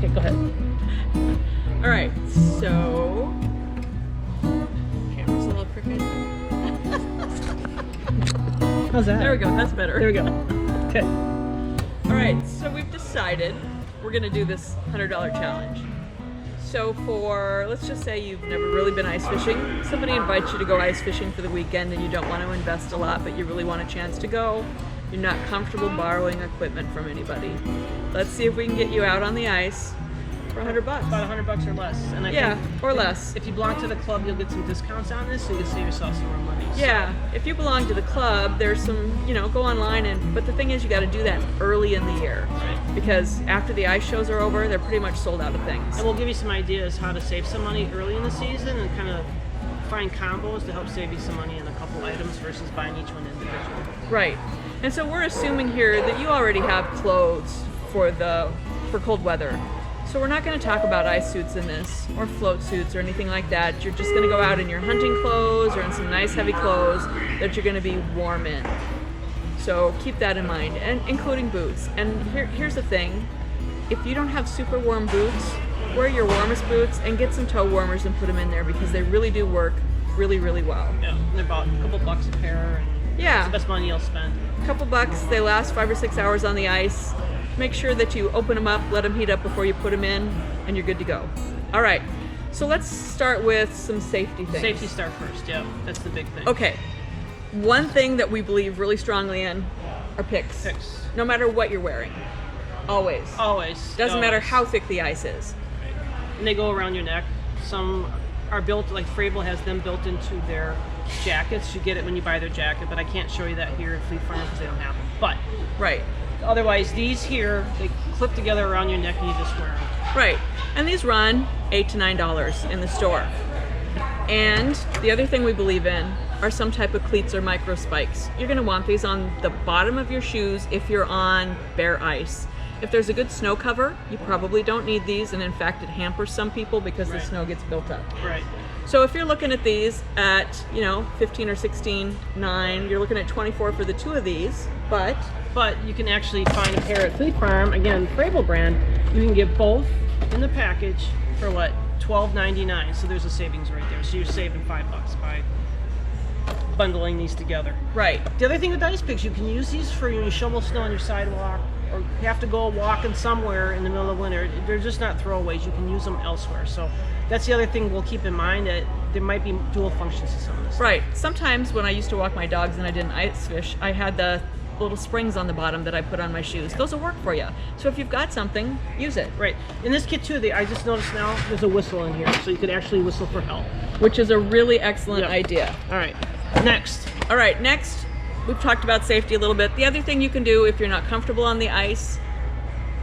Okay, go ahead. All right, so camera's a little crooked. How's that? There we go. That's better. There we go. Okay. All right, so we've decided we're gonna do this $100 challenge. So for, let's just say you've never really been ice fishing, somebody invites you to go ice fishing for the weekend and you don't want to invest a lot, but you really want a chance to go. You're not comfortable borrowing equipment from anybody. Let's see if we can get you out on the ice for $100. About $100 or less. And I Yeah, think or less. If you belong to the club, you'll get some discounts on this, so you can save yourself some more money. So. Yeah, if you belong to the club, there's some, go online but the thing is you got to do that early in the year. Right. Because after the ice shows are over, they're pretty much sold out of things. And we'll give you some ideas how to save some money early in the season and kind of find combos to help save you some money in a couple items versus buying each one individually. Right. And so we're assuming here that you already have clothes for cold weather. So we're not going to talk about ice suits in this, or float suits, or anything like that. You're just going to go out in your hunting clothes or in some nice heavy clothes that you're going to be warm in. So keep that in mind, and including boots. And here's the thing, if you don't have super warm boots, wear your warmest boots and get some toe warmers and put them in there because they really do work really, really well. Yeah, they're about a couple bucks a pair. And yeah. It's the best money you'll spend. A couple bucks, they last 5 or 6 hours on the ice. Make sure that you open them up, let them heat up before you put them in, and you're good to go. All right, so let's start with some safety things. Safety start first, yeah, that's the big thing. Okay, one thing that we believe really strongly in are picks. Picks. No matter what you're wearing, always. Always. Doesn't matter how thick the ice is. Right. And they go around your neck. Some are built, like Frable has them built into their jackets. You get it when you buy their jacket, but I can't show you that here at Fleet Farm because they don't have them. But right. Otherwise, these here, they clip together around your neck and you just wear them. Right. And these run $8 to $9 in the store. And the other thing we believe in are some type of cleats or micro spikes. You're going to want these on the bottom of your shoes if you're on bare ice. If there's a good snow cover, you probably don't need these, and in fact it hampers some people because the snow gets built up. Right. So if you're looking at these at, 15 or 16, 9, you're looking at 24 for the two of these, but you can actually find a pair at Fleet Farm, again, Frable brand. You can get both in the package for what? $12.99. So there's a savings right there. So you're saving $5 by bundling these together. Right. The other thing with ice picks, you can use these for when you shovel snow on your sidewalk, or you have to go walking somewhere in the middle of winter. They're just not throwaways. You can use them elsewhere. So that's the other thing we'll keep in mind, that there might be dual functions to some of this. Right. Sometimes when I used to walk my dogs and I didn't ice fish, I had the little springs on the bottom that I put on my shoes. Those will work for you. So if you've got something, use it. Right. In this kit too, I just noticed now there's a whistle in here, so you could actually whistle for help. Which is a really excellent idea. All right. Next. All right, next, we've talked about safety a little bit. The other thing you can do if you're not comfortable on the ice,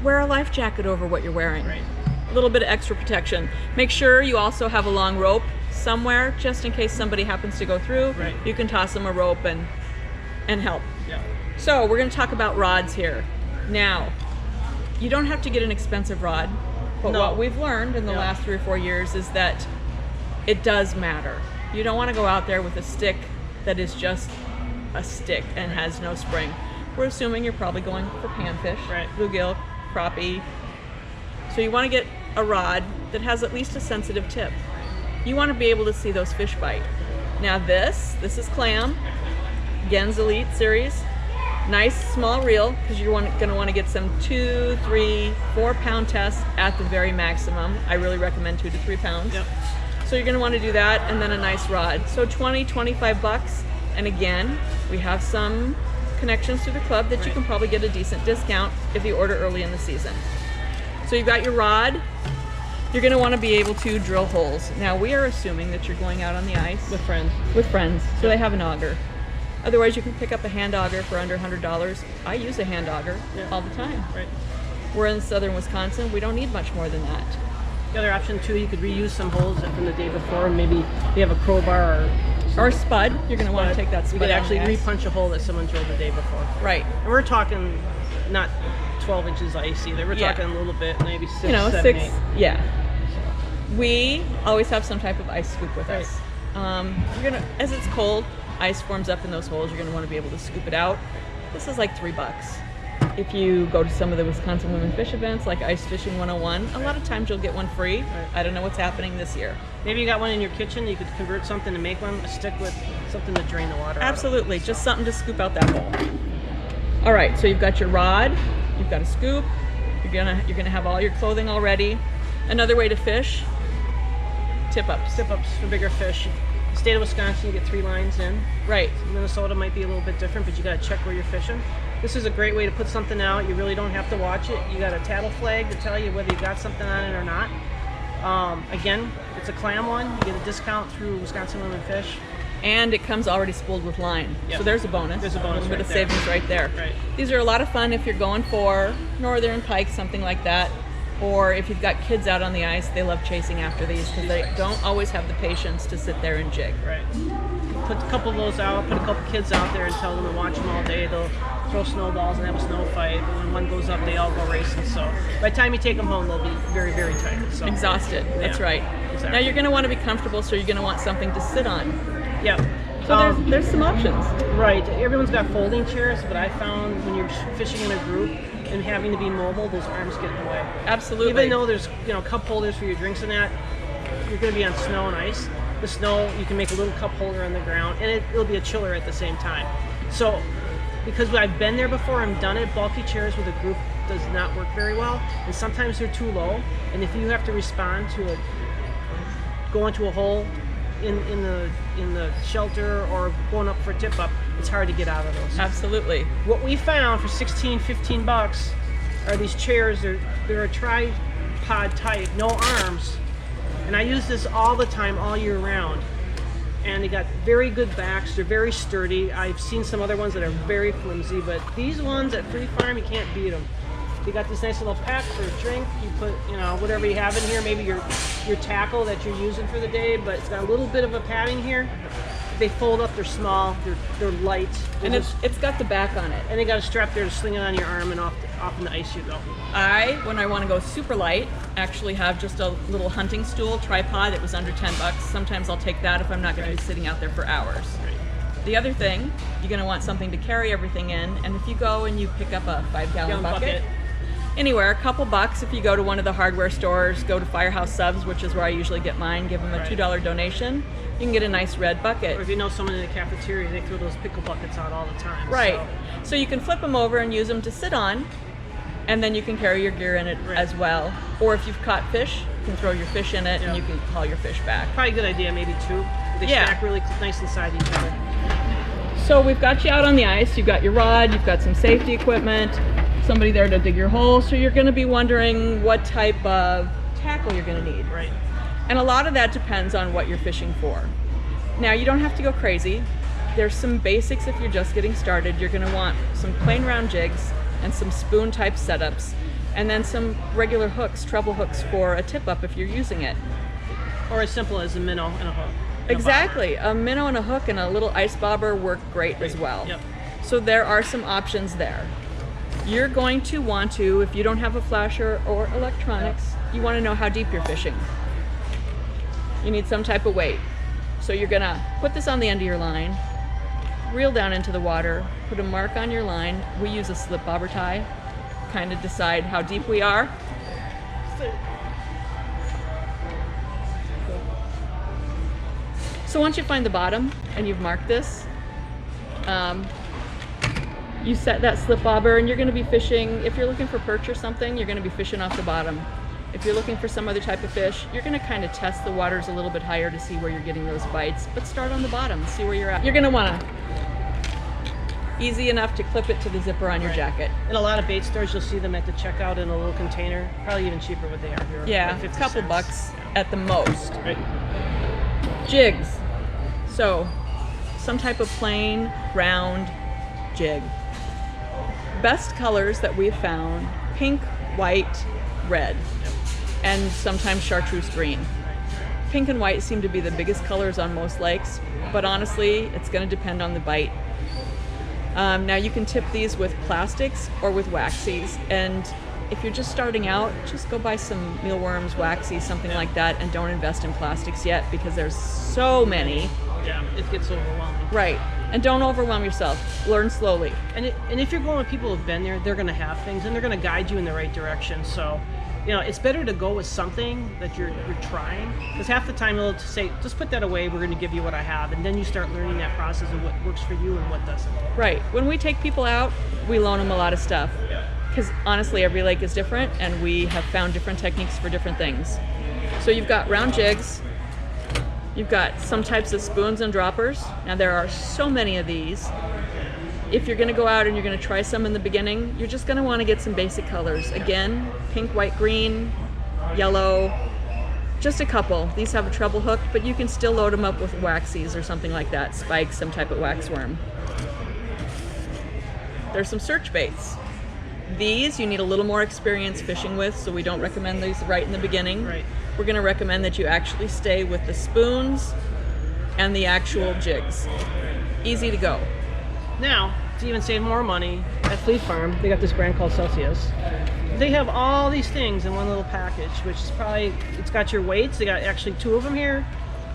wear a life jacket over what you're wearing. Right. A little bit of extra protection. Make sure you also have a long rope somewhere, just in case somebody happens to go through. Right. You can toss them a rope and help. Yeah. So we're going to talk about rods here. Now, you don't have to get an expensive rod, but what we've learned in the last 3 or 4 years is that it does matter. You don't want to go out there with a stick that is just a stick and has no spring. We're assuming you're probably going for panfish, bluegill, crappie. So you want to get a rod that has at least a sensitive tip. You want to be able to see those fish bite. Now this is clam, Gen's Elite series. Nice small reel, because you're going to want to get some 2, 3, 4 pound tests at the very maximum. I really recommend 2 to 3 pounds. Yep. So you're going to want to do that, and then a nice rod. So 20, 25 bucks. And again, we have some connections to the club that you can probably get a decent discount if you order early in the season. So you've got your rod. You're going to want to be able to drill holes. Now we are assuming that you're going out on the ice with friends. So they have an auger. Otherwise, you can pick up a hand auger for under $100. I use a hand auger all the time. Right. We're in southern Wisconsin. We don't need much more than that. The other option too, you could reuse some holes from the day before. Maybe you have a crowbar or a spud. You're going to want to take that spud. You could actually re-punch a hole that someone drilled the day before. Right. And we're talking not 12 inches ice either. We're talking a little bit, maybe 6, 7, 8. Yeah. We always have some type of ice scoop with us. You're gonna, as it's cold, ice forms up in those holes. You're going to want to be able to scoop it out. This is like $3. If you go to some of the Wisconsin Women Fish events like Ice Fishing 101, a lot of times you'll get one free. I don't know what's happening this year. Maybe you got one in your kitchen, you could convert something to make one, a stick with something to drain the water Absolutely, just something to scoop out that hole. All right, so you've got your rod, you've got a scoop, you're gonna have all your clothing all ready. Another way to fish, tip-ups. Tip-ups for bigger fish. The state of Wisconsin, you get 3 lines in. Right. Minnesota might be a little bit different, but you gotta check where you're fishing. This is a great way to put something out. You really don't have to watch it. You got a tattle flag to tell you whether you got something on it or not. Again, it's a clam one. You get a discount through Wisconsin Women Fish. And it comes already spooled with line. Yep. So there's a bonus. There's a bonus little bit right of there. savings right there. Right. These are a lot of fun if you're going for northern pike, something like that. Or if you've got kids out on the ice, they love chasing after these because they don't always have the patience to sit there and jig. Right. Put a couple of those out, put a couple kids out there and tell them to watch them all day. They'll throw snowballs and have a snow fight, but when one goes up, they all go racing. So by the time you take them home, they'll be very, very tired. So Exhausted. That's right. Exactly. Now you're going to want to be comfortable, so you're going to want something to sit on. Yeah. So there's some options. Right. Everyone's got folding chairs, but I found when you're fishing in a group and having to be mobile, those arms get in the way. Absolutely. Even though there's cup holders for your drinks and that, you're going to be on snow and ice. The snow, you can make a little cup holder on the ground, and it'll be a chiller at the same time. So, because I've been there before, I've done it. Bulky chairs with a group does not work very well, and sometimes they're too low. And if you have to respond to go into a hole in the shelter or going up for a tip up, it's hard to get out of those. Absolutely. What we found for $15 are these chairs. They're a tripod type, no arms, and I use this all the time, all year round. And they got very good backs. They're very sturdy. I've seen some other ones that are very flimsy, but these ones at Free Farm, you can't beat them. They got this nice little pack for a drink. You put, whatever you have in here, maybe your tackle that you're using for the day, but it's got a little bit of a padding here. They fold up, they're small, they're light. And it's got the back on it. And they got a strap there to sling it on your arm, and off in the ice you go. When I want to go super light, actually have just a little hunting stool tripod that was under $10. Sometimes I'll take that if I'm not going to be sitting out there for hours. Right. The other thing, you're going to want something to carry everything in, and if you go and you pick up a 5-gallon bucket, anywhere, a couple bucks. If you go to one of the hardware stores, go to Firehouse Subs, which is where I usually get mine, give them a $2 donation, you can get a nice red bucket. Or if you know someone in the cafeteria, they throw those pickle buckets out all the time. Right. So you can flip them over and use them to sit on, and then you can carry your gear in it as well. Or if you've caught fish, you can throw your fish in it and you can haul your fish back. Probably a good idea, maybe 2. They stack really nice inside each other. So we've got you out on the ice, you've got your rod, you've got some safety equipment, somebody there to dig your hole, so you're going to be wondering what type of tackle you're going to need. Right. And a lot of that depends on what you're fishing for. Now, you don't have to go crazy. There's some basics if you're just getting started. You're going to want some plain round jigs and some spoon type setups, and then some regular hooks, treble hooks for a tip up if you're using it. Or as simple as a minnow and a hook. Exactly. A minnow and a hook and a little ice bobber work great as well. Yep. So there are some options there. You're going to want to, if you don't have a flasher or electronics, you want to know how deep you're fishing. You need some type of weight. So you're going to put this on the end of your line, reel down into the water, put a mark on your line. We use a slip bobber tie, kind of decide how deep we are. So once you find the bottom and you've marked this, you set that slip bobber and you're going to be fishing. If you're looking for perch or something, you're going to be fishing off the bottom. If you're looking for some other type of fish, you're going to kind of test the waters a little bit higher to see where you're getting those bites, but start on the bottom, see where you're at. You're going to want to, easy enough to clip it to the zipper on your jacket. In a lot of bait stores, you'll see them at the checkout in a little container. Probably even cheaper what they are here. Yeah, like a 50 couple cents. bucks at the most. Right. Jigs. So, some type of plain, round jig. Best colors that we've found, pink, white, red, and sometimes chartreuse green. Pink and white seem to be the biggest colors on most lakes, but honestly, it's going to depend on the bite. Now you can tip these with plastics or with waxies, and if you're just starting out, just go buy some mealworms, waxies, something like that, and don't invest in plastics yet because there's so many. Yeah, it gets overwhelming. Right. And don't overwhelm yourself. Learn slowly. And if you're going with people who've been there, they're going to have things, and they're going to guide you in the right direction. So, it's better to go with something that you're trying, because half the time they'll say, just put that away, we're going to give you what I have, and then you start learning that process of what works for you and what doesn't. Right. When we take people out, we loan them a lot of stuff, because honestly, every lake is different, and we have found different techniques for different things. So you've got round jigs, you've got some types of spoons and droppers. Now there are so many of these. If you're going to go out and you're going to try some in the beginning, you're just going to want to get some basic colors. Again, pink, white, green, yellow, just a couple. These have a treble hook, but you can still load them up with waxies or something like that, spikes, some type of waxworm. There's some search baits. These you need a little more experience fishing with, so we don't recommend these right in the beginning. Right. We're going to recommend that you actually stay with the spoons and the actual jigs. Easy to go. Now, to even save more money, at Fleet Farm, they got this brand called Celsius. They have all these things in one little package, which is probably, it's got your weights, they got actually 2 of them here,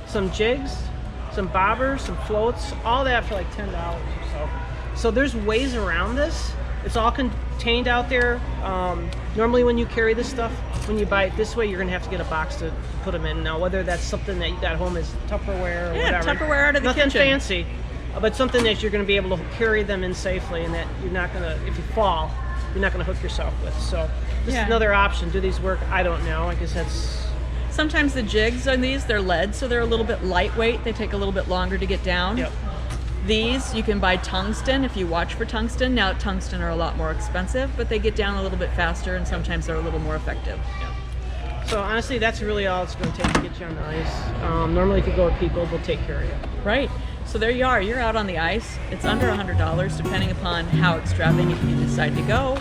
some jigs, some bobbers, some floats, all that for like $10 or so. So there's ways around this. It's all contained out there. Normally when you carry this stuff, when you buy it this way, you're gonna have to get a box to put them in. Now, whether that's something that you got home as Tupperware or whatever. Tupperware out of the Nothing kitchen. fancy. But something that you're going to be able to carry them in safely, and that you're not going to, if you fall, you're not going to hook yourself with. So this is another option. Do these work? I don't know. I guess that's... Sometimes the jigs on these, they're lead, so they're a little bit lightweight. They take a little bit longer to get down. Yep. These, you can buy tungsten if you watch for tungsten. Now, tungsten are a lot more expensive, but they get down a little bit faster, and sometimes they're a little more effective. Yeah. So honestly, that's really all it's going to take to get you on the ice. Normally, if you go with people, they'll take care of you. Right. So there you are. You're out on the ice. It's under $100, depending upon how extravagant you decide to go.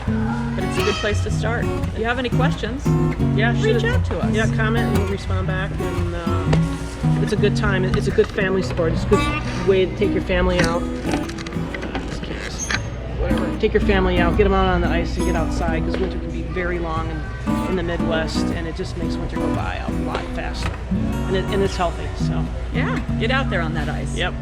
But it's a good place to start. If you have any questions, reach out to us. Yeah, comment and we'll respond back. And it's a good time. It's a good family sport. It's a good way to take your family out. Whatever. Take your family out. Get them out on the ice and get outside, because winter can be very long in the Midwest, and it just makes winter go by a lot faster. And it's healthy. So yeah, get out there on that ice. Yep.